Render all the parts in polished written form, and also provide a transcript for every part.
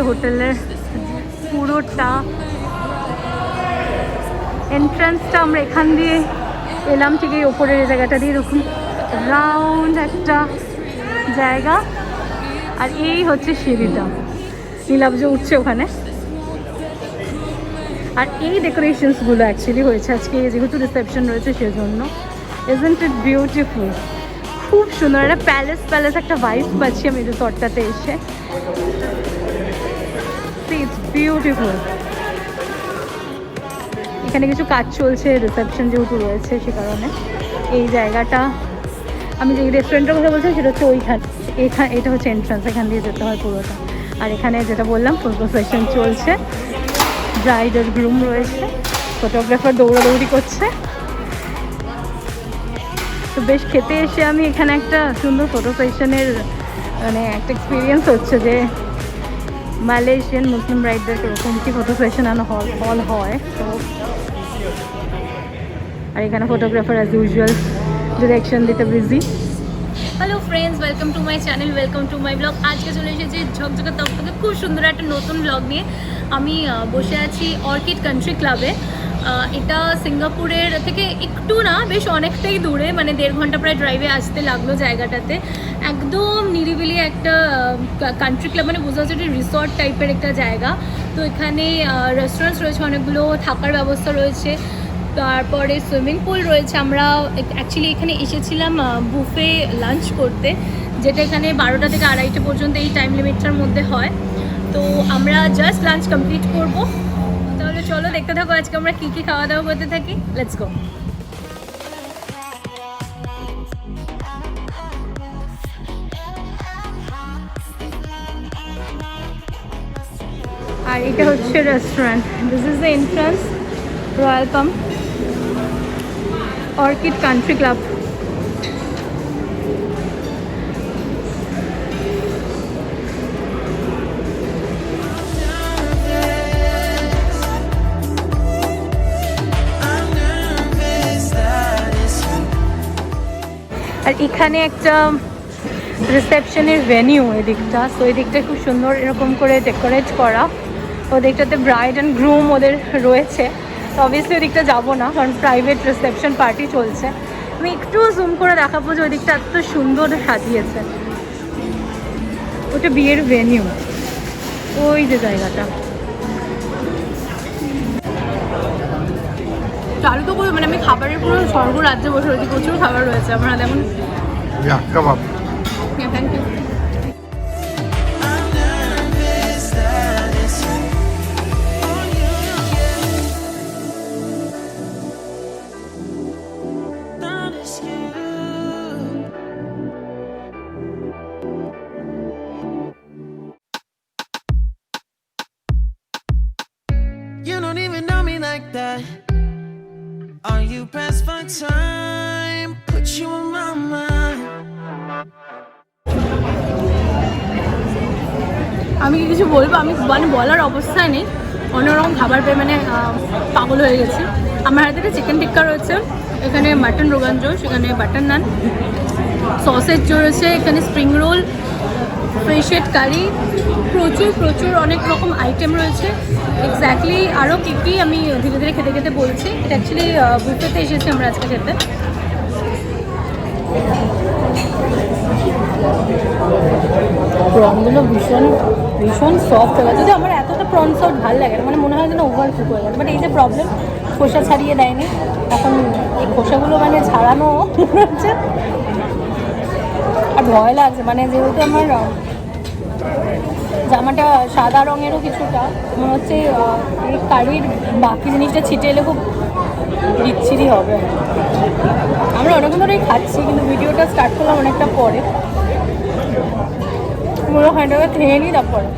হোটেলের পুরোটা। এন্ট্রান্সটা আমরা এখান দিয়ে এলাম, ঠিক এই ওপরের এই জায়গাটা দিয়ে। এরকম রাউন্ড একটা জায়গা, আর এই হচ্ছে সিঁড়িটা, নীলাব্জ উঠছে ওখানে। আর এই ডেকোরেশনসগুলো অ্যাকচুয়ালি হয়েছে আজকে যেহেতু রিসেপশন রয়েছে সেজন্য। Isn't it beautiful? খুব সুন্দর একটা প্যালেস প্যালেস একটা ভাইব পাচ্ছি আমি রিসর্টটাতে এসে। It's beautiful. এখানে কিছু কাজ চলছে, রিসেপশন যেহেতু রয়েছে সে কারণে। এই জায়গাটা আমি যে রেস্টুরেন্টের কথা বলছি সেটা হচ্ছে ওইখানে। এটা হচ্ছে এন্ট্রান্স, এখান দিয়ে যেতে হয় পুরোটা। আর এখানে যেটা বললাম ফটো সেশন চলছে, ব্রাইড আর গ্রুম রয়েছে, ফটোগ্রাফার দৌড়াদৌড়ি করছে। তো বেশ খেতে এসে আমি এখানে একটা সুন্দর ফটো সেশনের মানে একটা এক্সপিরিয়েন্স হচ্ছে যে মালয়েশিয়ান মুসলিম ব্রাইডদের এরকম কি ফটো সেশন হল হয়। তো আর এখানে ফটোগ্রাফার অ্যাজ ইউজুয়াল ডিরেকশন দিতে busy. Hello friends, welcome to my channel, welcome to my blog. আজকে চলে এসেছি ঝকঝকে তকতকে খুব সুন্দর একটা নতুন ব্লগ নিয়ে। আমি বসে আছি অর্কিড কান্ট্রি ক্লাবে। এটা সিঙ্গাপুরের থেকে একটু না, বেশ অনেকটাই দূরে, মানে 1.5 ঘন্টা প্রায় ড্রাইভে আসতে লাগলো জায়গাটাতে। একদম নিরিবিলি একটা কান্ট্রি ক্লাব, মানে বোঝা যাচ্ছে রিসর্ট টাইপের একটা জায়গা। তো এখানে রেস্টুরেন্টস রয়েছে অনেকগুলো, থাকার ব্যবস্থা রয়েছে, তারপরে সুইমিং পুল রয়েছে। আমরা অ্যাকচুয়ালি এখানে এসেছিলাম বুফে লাঞ্চ করতে, যেটা এখানে 12টা থেকে 2:30 পর্যন্ত এই টাইম লিমিটটার মধ্যে হয়। তো আমরা জাস্ট লাঞ্চ কমপ্লিট করব। তাহলে চলো দেখতে থাকো আজকে আমরা কী কী খাওয়া দাওয়া করতে থাকি। Let's go. আর এটা হচ্ছে restaurant. This is the entrance, royal palm orchid country club. আর এখানে একটা রিসেপশনের ভেনিউ এদিকটা, তো এদিকটা খুব সুন্দর এরকম করে ডেকোরেট করা। ওদিকটাতে ব্রাইড অ্যান্ড গ্রুম ওদের রয়েছে। তো অবভিয়াসলি ওদিকটা যাবো না, কারণ প্রাইভেট রিসেপশন পার্টি চলছে। আমি একটু জুম করে দেখাবো যে ওই দিকটা এত সুন্দর সাজিয়েছে। ওটা বিয়ের ভেনিউ, ওই যে জায়গাটা চালু তো করে, মানে আমি খাবারের পুরো স্বর্গ রাজ্যে বসে রয়েছি। প্রচুর খাবার রয়েছে আমার হাতে। এমন thank you. You don't even know me like that. Are you pressed for time? Put you on my mind. আমি কি কিছু বলবো? আমি মানে বলার অবস্থায় নেই। অন্যরকম খাবার পেয়ে মানে পাগল হয়ে গেছি। আমার হাতে একটা চিকেন টিক্কা রয়েছে, এখানে মাটন রোগান জোশ, এখানে বাটার নান, সসেজ রয়েছে, এখানে স্প্রিং রোল, ফিশের কারি, প্রচুর অনেক রকম আইটেম রয়েছে। এক্স্যাক্টলি আরও কী কী আমি ধীরে ধীরে খেতে খেতে বলছি। এটা অ্যাকচুয়ালি বুফেতে এসেছি আমরা আজকে খেতে। প্রনগুলো ভীষণ সফট হয়ে গেছে। যদি আমার এতটা প্রন সফট ভালো লাগে না, মানে মনে হয় যেন ওভার কুক হয়ে গেছে। বাট এই যে প্রবলেম, খোসা ছাড়িয়ে দেয়নি। এখন এই খোসাগুলো মানে ছাড়ানো হচ্ছে, আর ভয় লাগছে। মানে যেহেতু আমার জামাটা সাদা রঙেরও কিছুটা, মনে হচ্ছে এই কারির বাকি জিনিসটা ছিটে এলে খুব বিচ্ছিরি হবে। আমরা অনেকক্ষণ ধরেই খাচ্ছি, কিন্তু ভিডিওটা স্টার্ট করলাম অনেকটা পরে। মনে হয় এটাকে খেয়ে নিই তারপরে।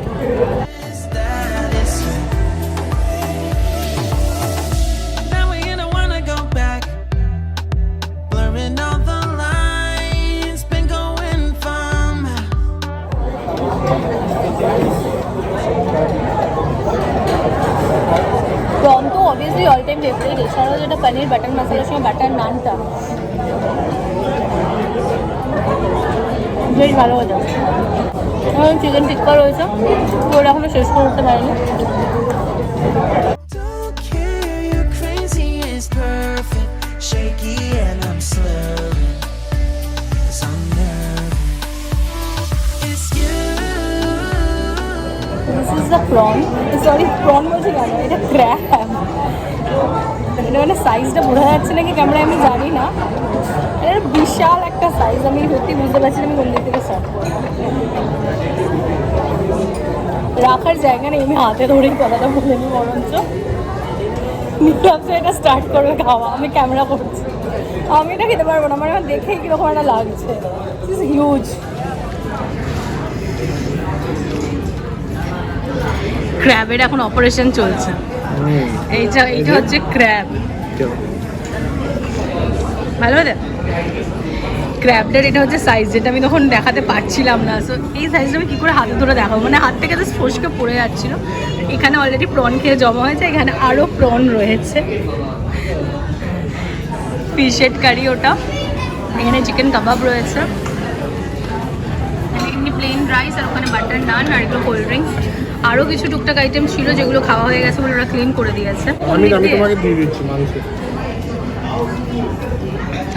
Now we don't wanna go back. Blurring all the lines, been going from. Prawn তো অবভিয়াসলি অল টাইম ফেভারিট। এছাড়াও যেটা পনির বাটার মশলার সঙ্গে বাটার নানটা বেশ ভালো হতো। চিকেন টিক্কা রয়েছে, তো ওরা এখনো শেষ করে উঠতে পারিনি। Don't care, you're crazy is perfect. Shaky and I'm slurring, 'cause I'm nervous. It's you. This is the prawn, sorry prawn বলছি কেন, এটা ক্র্যাব। এটা মানে সাইজটা বোঝা যাচ্ছে নাকি ক্যামেরায় আমি জানি না, এটা বিশাল একটা সাইজ। আমি সত্যি বুঝতে পারছি না আমি কোন দিক থেকে স্টার্ট করবো। রাখার জায়গা নেই, আমি হাতে ধরেই কথাটা বলে নিই। বরঞ্চ নিলামসে এটা স্টার্ট করবে খাওয়া, আমি ক্যামেরা করছি। আমি এটা খেতে পারবো না, আমার দেখেই কীরকম একটা লাগছে। This is huge. ক্র্যাবের এখন অপারেশন চলছে। এইটা হচ্ছে ক্র্যাব। ভালো হবে ক্র্যাবটার, এটা হচ্ছে সাইজ, যেটা আমি তখন দেখাতে পারছিলাম না। সো এই সাইজটা আমি কী করে হাতে ধরে দেখাবো, মানে হাত থেকে জাস্ট ফসকে পড়ে যাচ্ছিলো। এখানে অলরেডি প্রন খেয়ে জমা হয়েছে, এখানে আরও প্রন রয়েছে। ফিশেড কারি ওটা, এখানে চিকেন কাবাব রয়েছে, এমনি প্লেন রাইস, আর ওখানে বাটার নান, আর এগুলো কোল্ড ড্রিঙ্কস। আরও কিছু টুকটাক আইটেম ছিল যেগুলো খাওয়া হয়ে গেছে বলে ওরা ক্লিন করে দিয়েছে। আমি তোমাকে দিয়ে দিচ্ছি মাংস।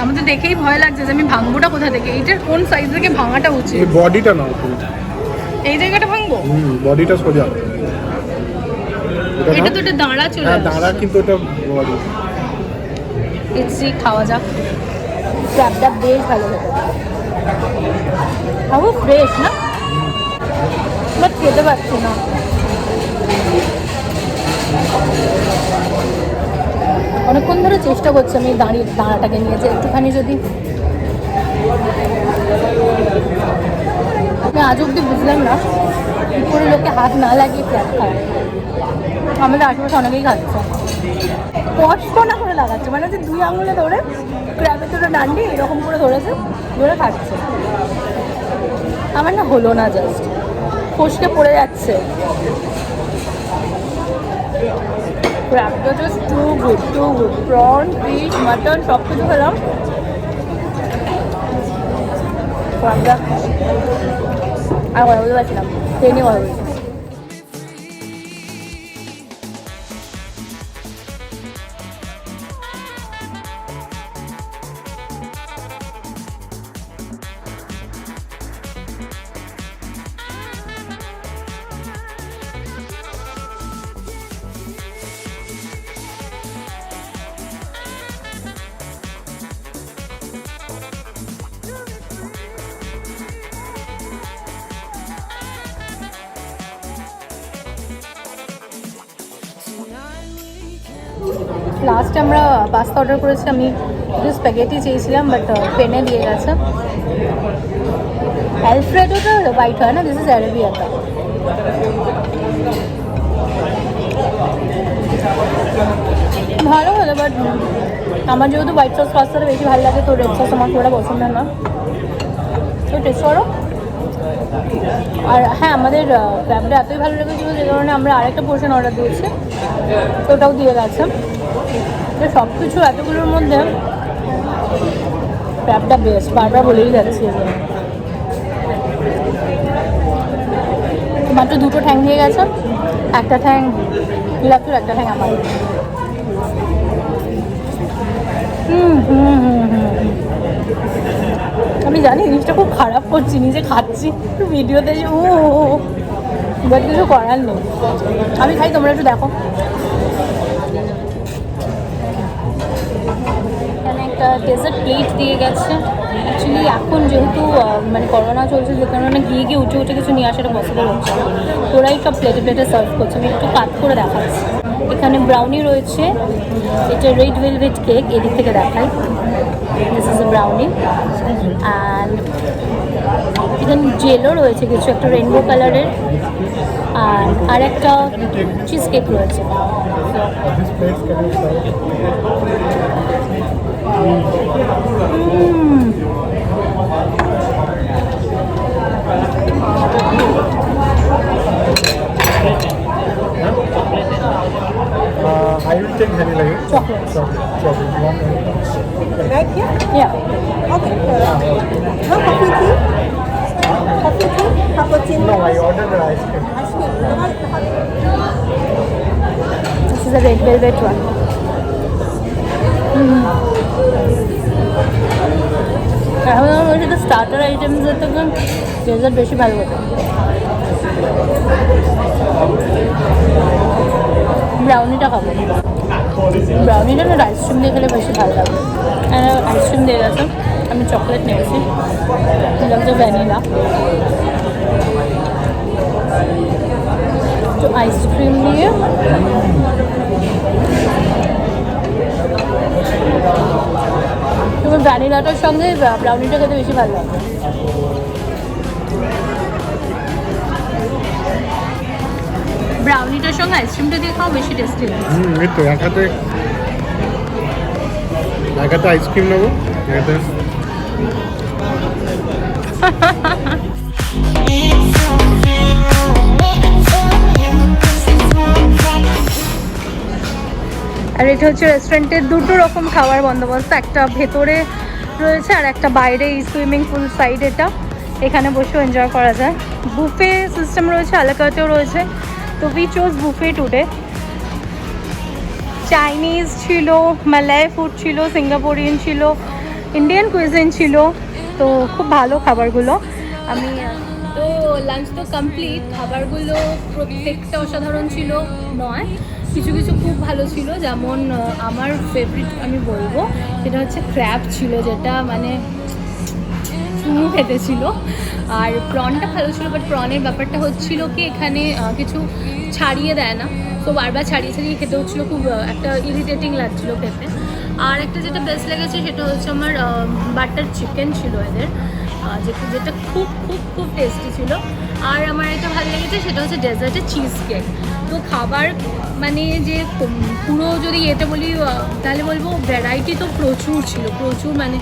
আমার তো দেখেই ভয় লাগছে যে আমি ভাঙবোটা কোথা থেকে, এইটার কোন সাইজ থেকে ভাঙাটা উচিত। এই বডিটা নাও তুমি, এই জায়গাটা ভাঙবো? বডিটা সোজা। এটা তো এটা দাঁড়া চলে হ্যাঁ দাঁড়া, কিন্তু এটা বডি। ইচ্ছি খাওয়া যাক। ক্র্যাবটা বেশ ভালো লাগে, খাবো ফ্রেশ না, বাট খেতে পারছি না। অনেকক্ষণ ধরে চেষ্টা করছি আমি দাঁড়াটাকে নিয়ে, যে একটুখানি যদি, আমি আজ অব্দি বুঝলাম না কী করে লোকে হাত না লাগিয়ে ক্র্যাব খায়। আমাদের আশেপাশে অনেকেই খাচ্ছে, কষ্ট করে লাগাচ্ছে, মানে যে 2 আঙুলে ধরে ক্র্যাবের দুটো ডান্ডি এরকম করে ধরেছে, ধরে খাচ্ছে। আমার না হলো না, জাস্ট ফসকে পড়ে যাচ্ছে। ক্র্যাবটা just too good, too good. Prawn, fish, mutton সব কিছু খেলাম, ক্র্যাবটা আর কথা বলতে পারছিলাম, ট্রেনে কথা বলছি। লাস্টে আমরা পাস্তা অর্ডার করেছি, আমি একটু স্প্যাগেটি চেয়েছিলাম, বাট পেনে দিয়ে গেছে। অ্যালফ্রেডোটা হোয়াইট হয় না, দিস ইজ অ্যারাবিয়াটা। ভালো হলো, বাট আমার যেহেতু হোয়াইট সস পাস্তাটা বেশি ভালো লাগে, তো রেড সস আমার খুব একটা পছন্দ না। তো টেস্ট করো। আর হ্যাঁ, আমাদের ক্র্যাবটা এতই ভালো লেগেছিলো যে কারণে আমরা আরেকটা পোর্শন অর্ডার দিয়েছি, তো ওটাও দিয়ে গেছে। তো সব কিছু এতগুলোর মধ্যে ক্র্যাবটা বেস্ট, বারবার বলেই যাচ্ছি। মাত্র 2টো ঠ্যাং দিয়ে গেছে, একটা ঠ্যাং বিলাতুর, একটা ঠ্যাং আমার। আমি জানি জিনিসটা খুব খারাপ করছি, নিজে খাচ্ছি ভিডিওতে, যে বাট কিছু করার নেই। আমি খাই, তোমরা একটু দেখো। এখানে একটা ডেজার্ট প্লেট দিয়ে গেছে। অ্যাকচুয়ালি এখন যেহেতু মানে করোনা চলছে, যে কারণে গিয়ে উঠে কিছু নিয়ে আসাটা পসিবল হচ্ছে না, ওরাই সব প্লেটে সার্ভ করছে। আমি একটু কাট করে দেখাচ্ছি। এখানে ব্রাউনি রয়েছে, এটা রেড ভেলভেট কেক, এদিক থেকে দেখাই। This is a brownie. And এখানে জেলও রয়েছে কিছু, একটা রেনবো কালারের, আর একটা চিজ কেক রয়েছে। I will take vanilla. Chocolate. Chocolate. One Right here? Yeah. Okay. No coffee tea? coffee cream, cappuccino. No, I ordered an ice cream. Ice cream. This is a red velvet one. এখন আমার বলছি তো starter আইটেমসের থেকে dessert বেশি ভালো হতো। ব্রাউনিটা খাবো, ব্রাউনিটা না আইসক্রিম দিয়ে খেলে বেশি ভালো লাগবে। আইসক্রিম দিয়ে গেছে, আমি চকলেট নিয়েছি, লাগছে ভ্যানিলা। তো আইসক্রিম দিয়ে তোমার ভ্যানিলাটার সঙ্গে ব্রাউনিটা খেতে বেশি ভালো লাগবে। ব্রাউনিটার সঙ্গে আইসক্রিমটা দিয়ে খাও বেশি টেস্টি লাগে। এই তো এক হাতে আইসক্রিম নেবো, এক হাতে আর এটা হচ্ছে রেস্টুরেন্টের দুটো রকম খাবার বন্দোবস্ত, একটা ভেতরে রয়েছে আর একটা বাইরে এই সুইমিং পুল সাইড। এখানে বসেও এনজয় করা যায়। বুফে সিস্টেম রয়েছে, আলাকাতেও রয়েছে। তো we chose buffet today. Chinese ছিল, মালাই ফুড ছিল, সিঙ্গাপুরিয়ান ছিল, ইন্ডিয়ান কুইজিন ছিল। তো খুব ভালো খাবারগুলো। আমি তো লাঞ্চ তো কমপ্লিট, খাবারগুলো প্রত্যেকটা অসাধারণ ছিল নয়, কিছু কিছু খুব ভালো ছিল। যেমন আমার ফেভারিট আমি বলবো সেটা হচ্ছে ক্র্যাব ছিল, যেটা মানে চুমু খেতে ছিল। আর প্রনটা ভালো ছিল, বাট প্রনের ব্যাপারটা হচ্ছিল কি এখানে কিছু ছাড়িয়ে দেয় না, তো বারবার ছাড়িয়ে ছাড়িয়ে খেতে হচ্ছিলো, খুব একটা ইরিটেটিং লাগছিলো খেতে। আর একটা যেটা বেস্ট লেগেছে সেটা হচ্ছে আমার বাটার চিকেন ছিল এদের, যেটা খুব খুব খুব টেস্টি ছিল। আর আমার একটা ভালো লেগেছে সেটা হচ্ছে ডেজার্টের চিজ কেক। তো খাবার মানে যে পুরো যদি এটা বলি তাহলে বলবো ভ্যারাইটি তো প্রচুর ছিল, প্রচুর মানে,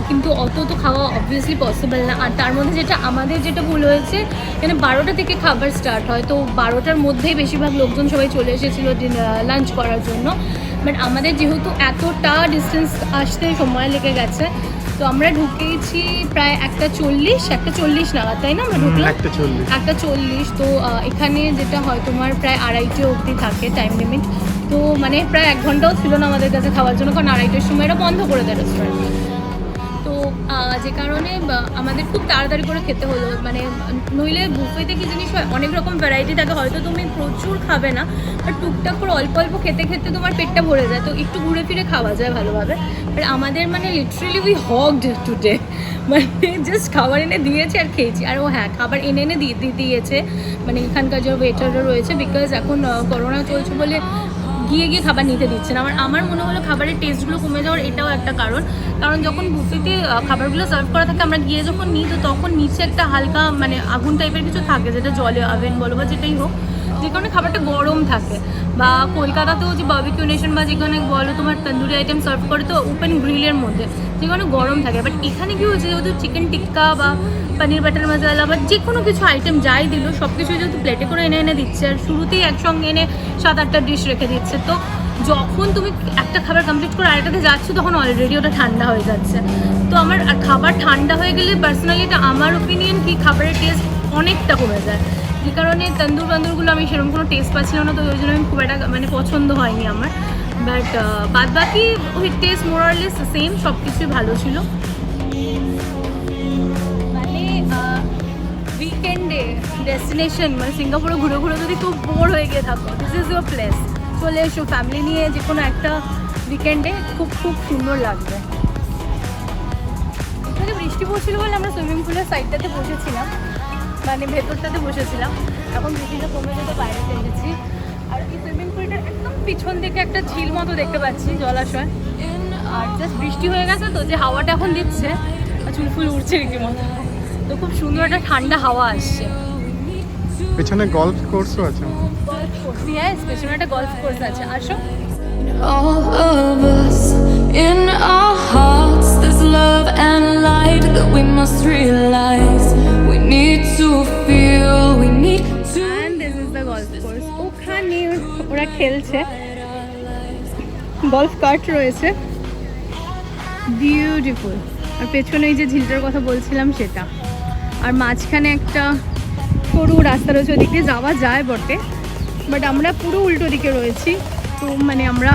কিন্তু অত তো খাওয়া অবভিয়াসলি পসিবল না। আর তার মধ্যে যেটা আমাদের যেটা ভুল হয়েছে, এখানে 12টা থেকে খাবার স্টার্ট হয়, তো 12টার মধ্যেই বেশিরভাগ লোকজন সবাই চলে এসেছিলো লাঞ্চ করার জন্য। বাট আমাদের যেহেতু এতটা ডিস্টেন্স আসতে সময় লেগে গেছে, তো আমরা ঢুকেছি প্রায় 1:40 নাগাদ, তাই না? আমরা ঢুকলাম 1:40। তো এখানে যেটা হয় তোমার প্রায় 2:30 অবধি থাকে টাইম লিমিট। তো মানে প্রায় 1 ঘন্টাও ছিল না আমাদের কাছে খাওয়ার জন্য, কারণ 2:30টার সময় এটা বন্ধ করে দেয় রেস্টুরেন্ট। তো যে কারণে আমাদের খুব তাড়াতাড়ি করে খেতে হলো। মানে নইলে বুফেতে কি জিনিস হয়, অনেক রকম ভ্যারাইটি থাকে, হয়তো তুমি প্রচুর খাবে না, বাট টুকটাক করে অল্প অল্প খেতে খেতে তোমার পেটটা ভরে যায়, তো একটু ঘুরে ফিরে খাওয়া যায় ভালোভাবে। বাট আমাদের মানে লিটারেলি উই হগড টুডে, মানে জাস্ট খাবার এনে দিয়েছে আর খেয়েছি। আর হ্যাঁ, খাবার এনে এনে দিয়েছে মানে এখানকার যে ওয়েটাররা রয়েছে, বিকজ এখন করোনা চলছে বলে গিয়ে খাবার নিতে দিচ্ছে না। আমার মনে হলো খাবারের টেস্টগুলো কমে যাওয়ার এটাও একটা কারণ যখন বুফেতে খাবারগুলো সার্ভ করা থাকে, আমরা গিয়ে যখন নিই, তো তখন নিচে একটা হালকা মানে আগুন টাইপের কিছু থাকে, যেটা জলে ওভেন বলো বা যেটাই হোক, যে কারণে খাবারটা গরম থাকে। বা কলকাতাতেও যে বারবিকিউ নেশন বা যেখানে বলো তোমার তন্দুরি আইটেম সার্ভ করে, তো ওপেন গ্রিলের মধ্যে, যে কারণে গরম থাকে। বাট এখানে কি হচ্ছে, যেহেতু চিকেন টিক্কা বা পনির বাটার মশলা বা যে কোনো কিছু আইটেম যাই দিল, সব কিছু যেহেতু প্লেটে করে এনে দিচ্ছে, আর শুরুতেই একসঙ্গে এনে 7-8টা ডিশ রেখে দিচ্ছে, তো যখন তুমি একটা খাবার কমপ্লিট করে আরেকটাতে যাচ্ছ, তখন অলরেডি ওটা ঠান্ডা হয়ে যাচ্ছে। তো আমার খাবার ঠান্ডা হয়ে গেলে পার্সোনালি এটা আমার ওপিনিয়ন কি খাবারের টেস্ট অনেকটা কমে যায়, যে কারণে তন্দুরগুলো আমি সেরকম কোনো টেস্ট পাচ্ছিলাম না, তো ওই জন্য আমি খুব একটা মানে পছন্দ হয়নি আমার। বাট বাদ বাকি ওই টেস্ট মোরারলেস সেম, সব কিছুই ভালো ছিল। মানে উইকেন্ডে ডেস্টিনেশন মানে সিঙ্গাপুরে ঘুরে ঘুরে যদি খুব বোর হয়ে গিয়ে থাকো, দিস ইজ ইউর প্লেস, চলে এসো ফ্যামিলি নিয়ে যে কোনো একটা উইকেন্ডে, খুব খুব সুন্দর লাগবে। এখানে বৃষ্টি পড়ছিল বলে আমরা সুইমিং পুলের সাইডটাতে বসেছিলাম, মানে ভেতরটাতে বসেছিলাম। এখন বৃষ্টিটা কমে যেতে বাইরেতে এসেছি। আর এই সুইমিং পুলটার একদম পিছন দিকে একটা ঝিল মতো দেখতে পাচ্ছি, জলাশয়। আর জাস্ট বৃষ্টি হয়ে গেছে তো, যে হাওয়াটা এখন দিচ্ছে, চুল ফুল উঠছে রীতিমতো, তো খুব সুন্দর একটা ঠান্ডা হাওয়া আসছে। পেছনে গলফ কোর্সও আছে। গলফ কোর্স, হ্যাঁ, পেছনে একটা গলফ কোর্স আছে। আসো। All of us, in our hearts, there's love and light that we must realize. We need to feel, we need to. And this is the golf course. ওখানে ওরা খেলছে, golf cart রয়েছে, beautiful. আর পেছনে এই যে ঝিলটার কথা বলছিলাম সেটা, আর মাঝখানে একটা সরু রাস্তা রয়েছে, ওদিক দিয়ে যাওয়া যায় বটে, বাট আমরা পুরো উল্টো দিকে রয়েছি। তো মানে আমরা,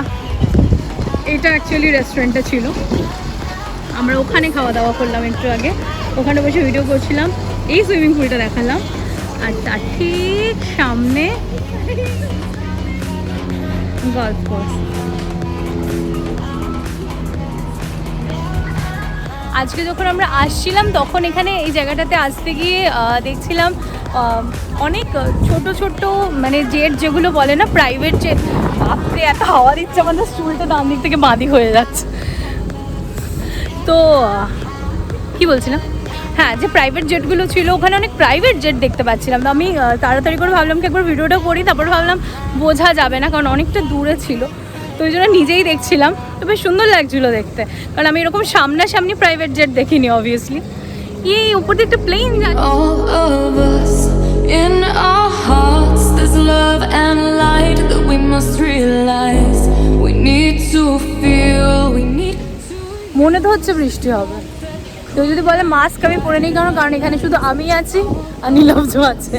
এটা অ্যাকচুয়ালি রেস্টুরেন্টটা ছিল, আমরা ওখানে খাওয়া দাওয়া করলাম একটু আগে, ওখানে বসে ভিডিও করছিলাম, এই সুইমিং পুলটা দেখালাম। আর তার ঠিক সামনে গল্ফ কোর্স। আজকে যখন আমরা আসছিলাম তখন এখানে এই জায়গাটাতে আসতে গিয়ে দেখছিলাম অনেক ছোট ছোট মানে জেট, যেগুলো বলে না প্রাইভেট জেট। বাপরে এত হাওয়া দিচ্ছে, আমাদের স্টুলটা ডান দিক থেকে বাঁ দিক হয়ে যাচ্ছে। তো কি বলছিলাম, হ্যাঁ, যে প্রাইভেট জেটগুলো ছিল ওখানে অনেক প্রাইভেট জেট দেখতে পাচ্ছিলাম। তো আমি তাড়াতাড়ি করে ভাবলাম কি একবার ভিডিওটা করি, তারপর ভাবলাম বোঝা যাবে না কারণ অনেকটা দূরে ছিল, তো ওই জন্য নিজেই দেখছিলাম। তো বেশ সুন্দর লাগছিলো দেখতে, কারণ আমি এরকম সামনাসামনি প্রাইভেট জেট দেখিনি অবভিয়াসলি। এই উপর দিয়ে একটা প্লেন যাচ্ছে। All of us in our hearts, there's love and light that we must realize. We need to feel, we need to. মনে তো হচ্ছে বৃষ্টি হবে, কেউ যদি বলে মাস্ক আমি পরে নিই, কারণ এখানে শুধু আমি আছি আর নীলব্জ আছে,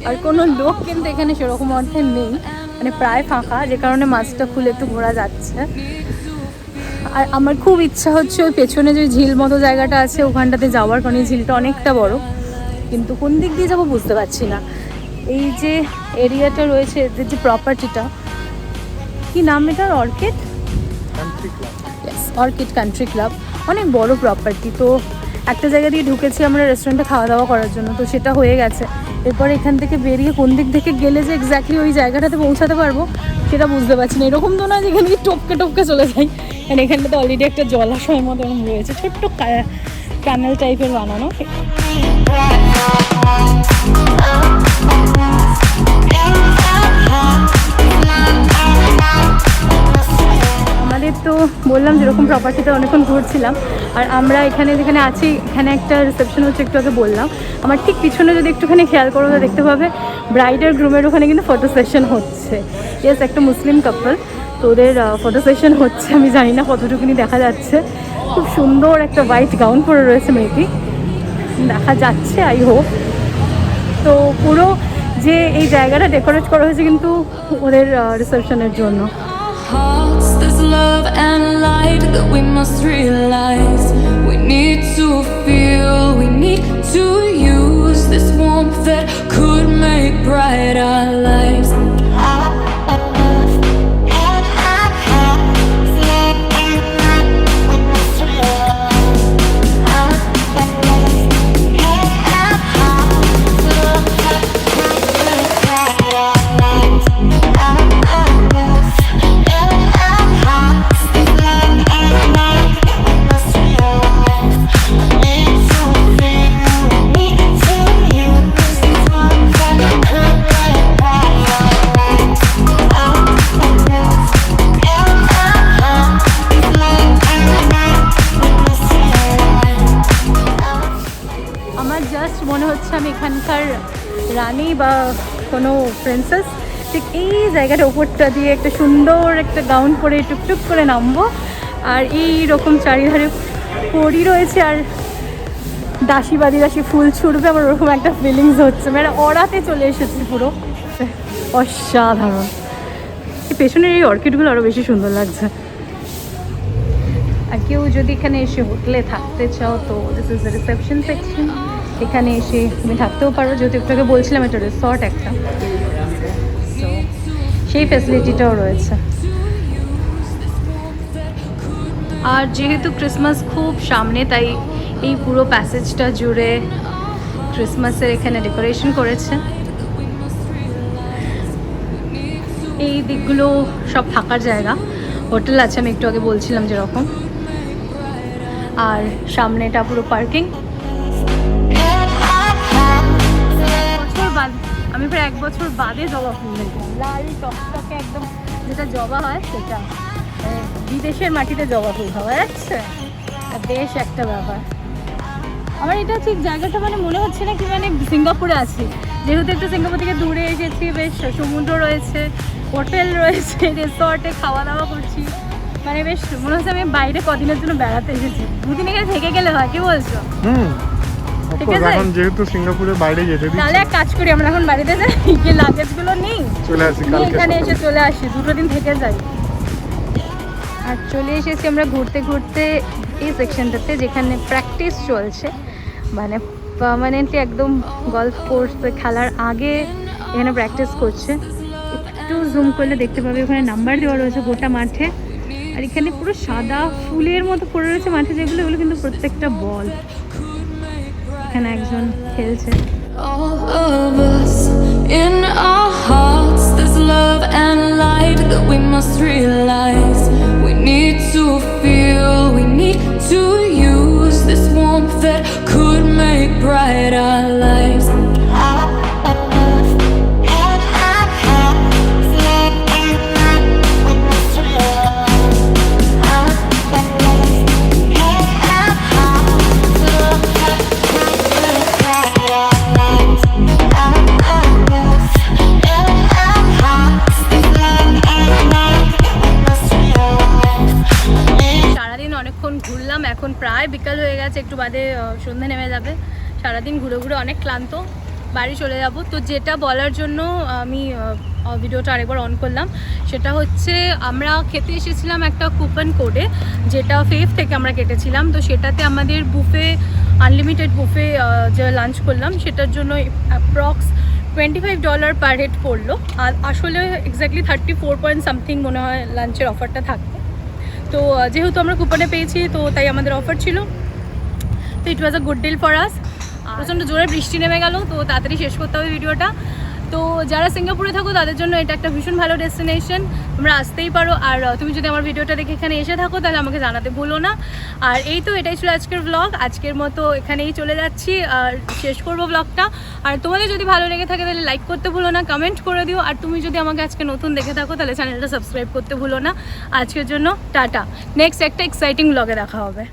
আর কোনো লোক কিন্তু এখানে সেরকম অর্থে নেই, মানে প্রায় ফাঁকা, যে কারণে মাস্কটা খুলে একটু ঘোরা যাচ্ছে। আর আমার খুব ইচ্ছা হচ্ছে ওই পেছনে যে ঝিল মতো জায়গাটা আছে ওখানটাতে যাওয়ার, কারণ এই ঝিলটা অনেকটা বড়, কিন্তু কোন দিক দিয়ে যাবো বুঝতে পারছি না। এই যে এরিয়াটা রয়েছে, এদের যে প্রপার্টিটা, কি নাম এটার, অর্কিড অর্কিড কান্ট্রি ক্লাব, অনেক বড় প্রপার্টি। তো একটা জায়গা দিয়ে ঢুকেছি আমরা রেস্টুরেন্টে খাওয়া দাওয়া করার জন্য, তো সেটা হয়ে গেছে। এরপর এখান থেকে বেরিয়ে কোন দিক থেকে গেলে যে এক্স্যাক্টলি ওই জায়গাটাতে পৌঁছাতে পারবো সেটা বুঝতে পারছি না। এরকম তো না যেখানে টপকে টপকে চলে যাই, কারণ এখানটাতে অলরেডি একটা জলাশয়ের মতো রয়েছে, ছোট্ট ক্যানেল টাইপের বানানো। আমাদের তো বললাম যেরকম প্রপার্টিতে অনেকক্ষণ ঘুরছিলাম, আর আমরা এখানে যেখানে আছি এখানে একটা রিসেপশন হচ্ছে, একটু আগে বললাম। আমার ঠিক পিছনে যদি একটুখানি খেয়াল করো তো দেখতে পাবে ব্রাইড আর গ্রুমের ওখানে কিন্তু ফটো সেশন হচ্ছে। ইয়েস, একটা মুসলিম কাপল, তো ওদের ফটো সেশন হচ্ছে। আমি জানি না কতটুকুনি দেখা যাচ্ছে, খুব সুন্দর একটা হোয়াইট গাউন পরে রয়েছে মেয়েটি, দেখা যাচ্ছে আই হোপ। তো পুরো যে এই জায়গাটা ডেকোরেট করা হয়েছে কিন্তু ওদের রিসেপশনের জন্য। Hearts, there's love and light that we must realize. We need to feel, we need to use this warmth that could make bright our lives. মনে হচ্ছে আমি এখানকার রানী বা কোনো প্রিন্সেস। ঠিক এই জায়গাটা ওপরটা দিয়ে একটা সুন্দর একটা গাউন পরে টুকটুক করে নামবো, আর এই রকম চারিধারে পরি রয়েছে আর দাসী বাদিদাসী ফুল ছুটবে, আমার ওরকম একটা ফিলিংস হচ্ছে, মানে ওড়াতে চলে এসেছি পুরো। অসাধারণ, এই পেছনের এই অর্কিডগুলো আরও বেশি সুন্দর লাগছে। আর কেউ যদি এখানে এসে হোটেলে থাকতে চাও তো this is the reception section, এখানে এসে তুমি থাকতেও পারো, যেহেতু একটু আগে বলছিলাম এটা রিসর্ট একটা, তো সেই ফ্যাসিলিটিটাও রয়েছে। আর যেহেতু ক্রিসমাস খুব সামনে, তাই এই পুরো প্যাসেজটা জুড়ে ক্রিসমাসের এখানে ডেকোরেশন করেছে। এই দিকগুলো সব থাকার জায়গা, হোটেল আছে আমি একটু আগে বলছিলাম যেরকম, আর সামনেটা পুরো পার্কিং। আমি প্রায় 1 বছর বাদে জবা ফুল দেখলাম, লাল টকটকে একদম যেটা জবা হয় সেটা, বিদেশের মাটিতে জবা ফুল পাওয়া যাচ্ছে, আর বেশ একটা ব্যাপার। আমার এটা ঠিক জায়গাটা মানে মনে হচ্ছে না কি মানে সিঙ্গাপুরে আছি, যেহেতু একটু সিঙ্গাপুর থেকে দূরে এসেছি, বেশ সমুদ্র রয়েছে, হোটেল রয়েছে, রিসর্টে খাওয়া দাওয়া করছি, মানে বেশ মনে হচ্ছে আমি বাইরে কদিনের জন্য বেড়াতে এসেছি। 2 দিন এখানে থেকে গেলে হয়, কি বলছো? ঠিক আছে এখন যেহেতু সিঙ্গাপুরে বাইরে যেতে দিই, তাহলে এক কাজ করি, আমরা এখন বাড়িতে যাই, গিয়ে লাগেজগুলো নিই, চলে আসি নিয়ে কালকে এখানে সকালে। এসে চলে আসি, 2 দিন থেকে যাই। আর চলে এসেছি আমরা ঘুরতে ঘুরতে এই সেকশনটাতে যেখানে প্র্যাকটিস চলছে, মানে পার্মানেন্টলি একদম গলফ কোর্স খেলার আগে এখানে প্র্যাকটিস করছে। একটু জুম করলে দেখতে পাবে ওখানে নাম্বার দেওয়া রয়েছে গোটা মাঠে, আর এখানে পুরো সাদা ফুলের মতো পড়ে রয়েছে মাঠে যেগুলো, এগুলো কিন্তু প্রত্যেকটা বল। এখানে একজন খেলছে। All of us in our hearts, there's love and light that we must realize. We need to feel, we need to use this warmth that could make bright our lives. সারাদিন অনেকক্ষণ ঘুরলাম, এখন প্রায় বিকাল হয়ে গেছে, একটু বাদে সন্ধ্যা নেমে যাবে। সারাদিন ঘুরে ঘুরে অনেক ক্লান্ত, বাড়ি চলে যাব। তো যেটা বলার জন্য আমি ভিডিওটা আরেকবার অন করলাম, সেটা হচ্ছে আমরা খেতে এসেছিলাম একটা কুপন কোডে, যেটা ফেভ থেকে আমরা কেটেছিলাম। তো সেটাতে আমাদের বুফে, আনলিমিটেড বুফে যে লাঞ্চ করলাম, সেটার জন্য অ্যাপ্রক্স $25 পার হেড পড়লো। আর আসলে এক্স্যাক্টলি 34 পয়েন্ট সামথিং মনে হয় লাঞ্চের অফারটা থাকবে। তো যেহেতু আমরা কুপনে পেয়েছি, তো তাই আমাদের অফার ছিল। তো it was a good deal for us. প্রচণ্ড জোরে বৃষ্টি নেমে গেল, তো তাড়াতাড়ি শেষ করতে হবে ভিডিওটা। তো যারা সিঙ্গাপুরে থাকো তাদের জন্য এটা একটা ভীষণ ভালো ডেস্টিনেশন, তোমরা আসতেই পারো। আর তুমি যদি আমার ভিডিওটা দেখে এখানে এসে থাকো তাহলে আমাকে জানাতে ভুলো না। আর এই তো এটাই ছিল আজকের ব্লগ, আজকের মতো এখানেই চলে যাচ্ছি, আর শেষ করবো ব্লগটা। আর তোমাদের যদি ভালো লেগে থাকে তাহলে লাইক করতে ভুলো না, কমেন্ট করে দিও। আর তুমি যদি আমাকে আজকে নতুন দেখে থাকো তাহলে চ্যানেলটা সাবস্ক্রাইব করতে ভুলো না। আজকের জন্য টাটা, নেক্সট একটা এক্সাইটিং ব্লগে দেখা হবে।